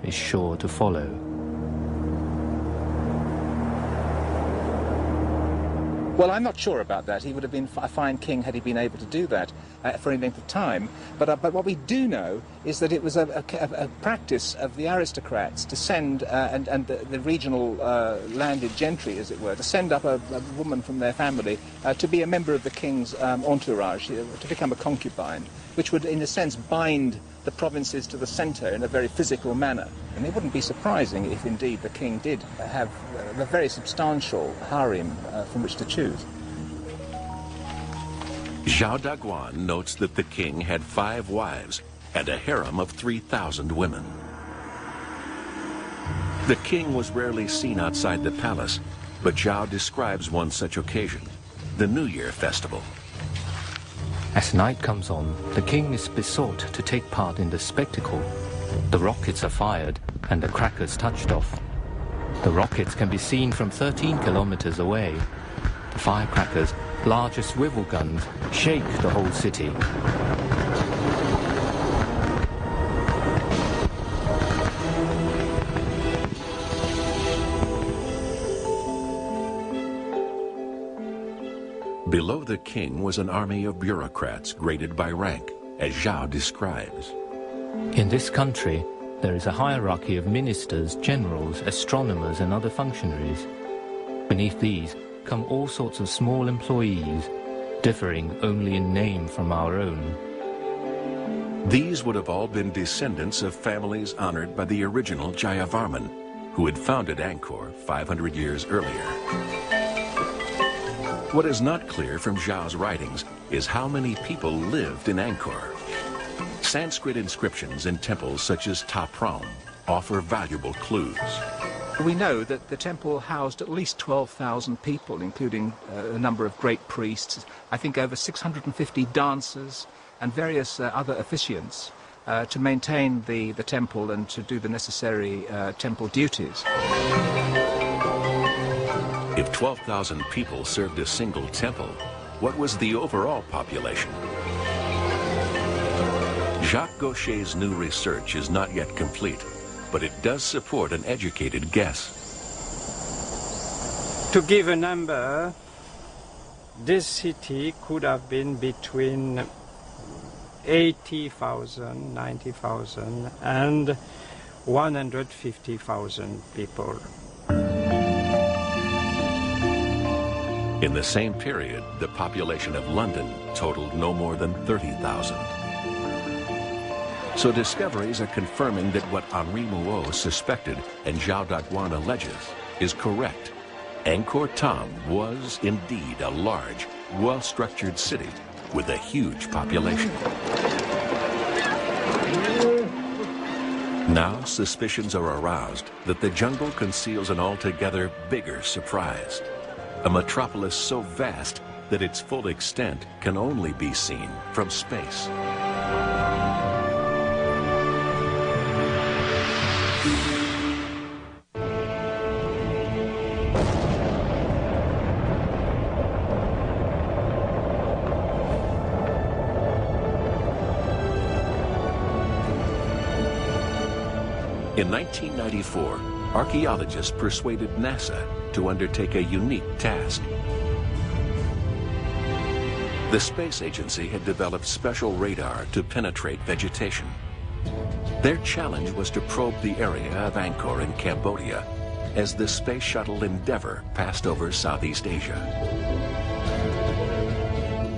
is sure to follow. Well, I'm not sure about that. He would have been a fine king had he been able to do that for any length of time. But what we do know is that it was a practice of the aristocrats to send, and the regional landed gentry, as it were, to send up a woman from their family to be a member of the king's entourage, to become a concubine, which would, in a sense, bind the provinces to the centre in a very physical manner. And it wouldn't be surprising if indeed the king did have a very substantial harem from which to choose. Zhao Daguan notes that the king had 5 wives and a harem of 3,000 women. The king was rarely seen outside the palace, but Zhao describes one such occasion, the New Year festival. As night comes on, the king is besought to take part in the spectacle. The rockets are fired and the crackers touched off. The rockets can be seen from 13 kilometers away. The firecrackers, large as swivel guns, shake the whole city. Below the king was an army of bureaucrats graded by rank, as Zhao describes. In this country, there is a hierarchy of ministers, generals, astronomers, and other functionaries. Beneath these come all sorts of small employees, differing only in name from our own. These would have all been descendants of families honored by the original Jayavarman, who had founded Angkor 500 years earlier. What is not clear from Zhao's writings is how many people lived in Angkor. Sanskrit inscriptions in temples such as Ta Prohm offer valuable clues. We know that the temple housed at least 12,000 people, including a number of great priests, I think over 650 dancers and various other officiants to maintain the temple and to do the necessary temple duties. If 12,000 people served a single temple, what was the overall population? Jacques Gaucher's new research is not yet complete, but it does support an educated guess. To give a number, this city could have been between 80,000, 90,000 and 150,000 people. In the same period, the population of London totaled no more than 30,000. So discoveries are confirming that what Henri Mouhot suspected and Zhao Daguan alleges is correct. Angkor Thom was indeed a large, well-structured city with a huge population. Now suspicions are aroused that the jungle conceals an altogether bigger surprise. A metropolis so vast that its full extent can only be seen from space. In 1994, archaeologists persuaded NASA to undertake a unique task. The space agency had developed special radar to penetrate vegetation. Their challenge was to probe the area of Angkor in Cambodia as the space shuttle Endeavour passed over Southeast Asia.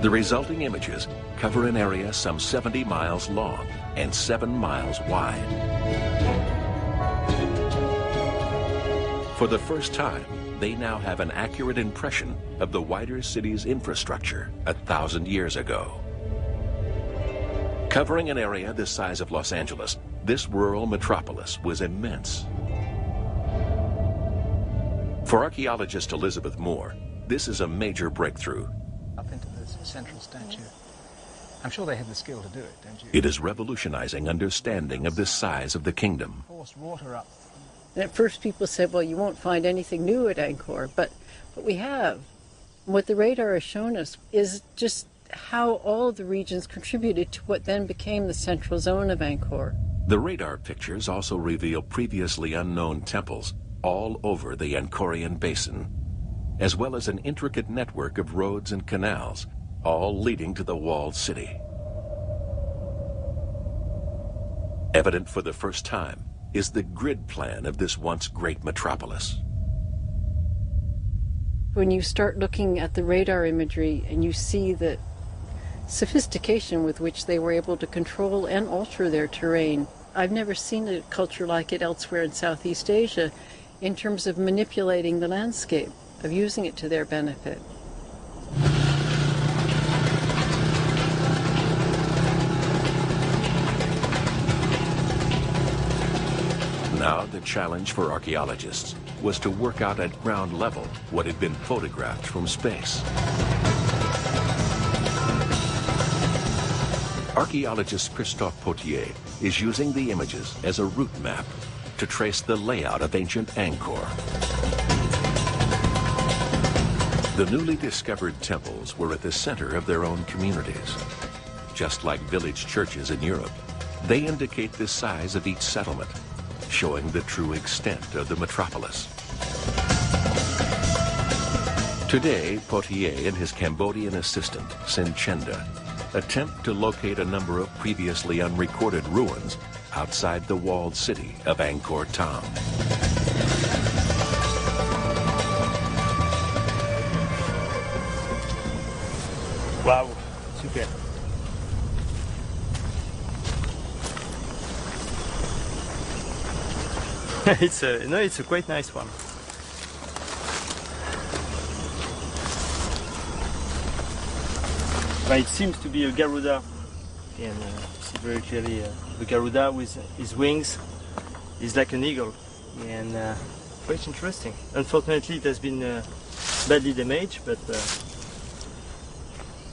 The resulting images cover an area some 70 miles long and 7 miles wide. For the first time, they now have an accurate impression of the wider city's infrastructure 1,000 years ago. Covering an area the size of Los Angeles, this rural metropolis was immense. For archaeologist Elizabeth Moore, this is a major breakthrough. Up into this central statue. I'm sure they had the skill to do it, don't you? It is revolutionizing understanding of the size of the kingdom. Force water up. And at first people said, well, you won't find anything new at Angkor, but we have. What the radar has shown us is just how all of the regions contributed to what then became the central zone of Angkor. The radar pictures also reveal previously unknown temples all over the Angkorian Basin, as well as an intricate network of roads and canals, all leading to the walled city. Evident for the first time is the grid plan of this once great metropolis. When you start looking at the radar imagery and you see the sophistication with which they were able to control and alter their terrain, I've never seen a culture like it elsewhere in Southeast Asia in terms of manipulating the landscape, of using it to their benefit. Now the challenge for archaeologists was to work out at ground level what had been photographed from space. Archaeologist Christophe Potier is using the images as a route map to trace the layout of ancient Angkor. The newly discovered temples were at the center of their own communities. Just like village churches in Europe, they indicate the size of each settlement, showing the true extent of the metropolis. Today, Potier and his Cambodian assistant, Sin Chenda, attempt to locate a number of previously unrecorded ruins outside the walled city of Angkor Thom. Wow, super. It's a quite nice one. But it seems to be a Garuda, and see very clearly the Garuda with his wings is like an eagle, and quite interesting. Unfortunately, it has been badly damaged, but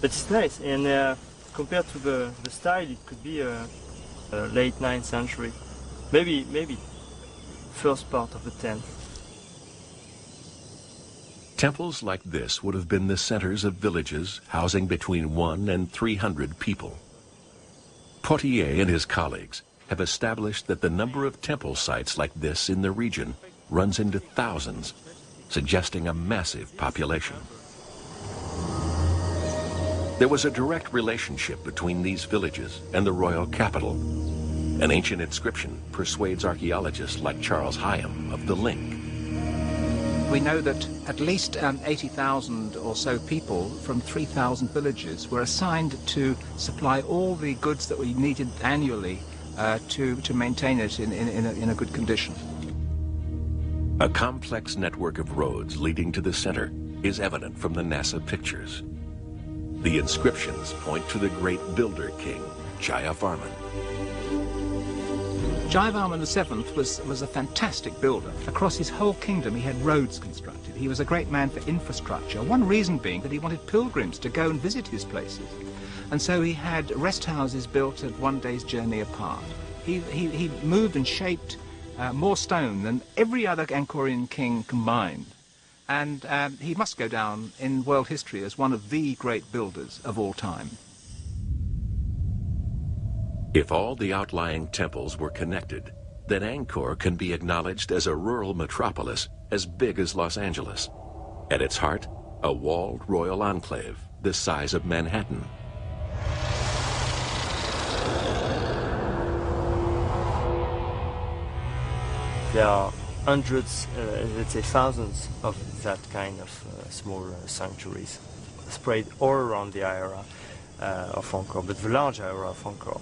it's nice. And compared to the style, it could be a late 9th century, maybe first part of the 10th. Temples like this would have been the centers of villages housing between 100 and 300 people. Potier and his colleagues have established that the number of temple sites like this in the region runs into thousands, suggesting a massive population. There was a direct relationship between these villages and the royal capital. An ancient inscription persuades archaeologists like Charles Hyam of the link. We know that at least 80,000 or so people from 3,000 villages were assigned to supply all the goods that we needed annually to maintain it in a good condition. A complex network of roads leading to the center is evident from the NASA pictures. The inscriptions point to the great builder king, Jayavarman. Jayavarman VII was a fantastic builder. Across his whole kingdom he had roads constructed. He was a great man for infrastructure, one reason being that he wanted pilgrims to go and visit his places. And so he had rest houses built at one day's journey apart. He moved and shaped more stone than every other Angkorian king combined. And he must go down in world history as one of the great builders of all time. If all the outlying temples were connected, then Angkor can be acknowledged as a rural metropolis as big as Los Angeles. At its heart, a walled royal enclave the size of Manhattan. There are hundreds, let's say thousands of that kind of small sanctuaries spread all around the area of Angkor, but the large area of Angkor.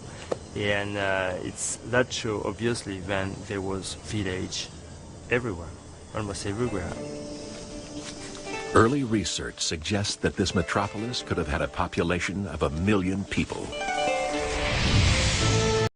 And that show obviously when there was village everywhere, almost everywhere. Early research suggests that this metropolis could have had a population of 1 million people.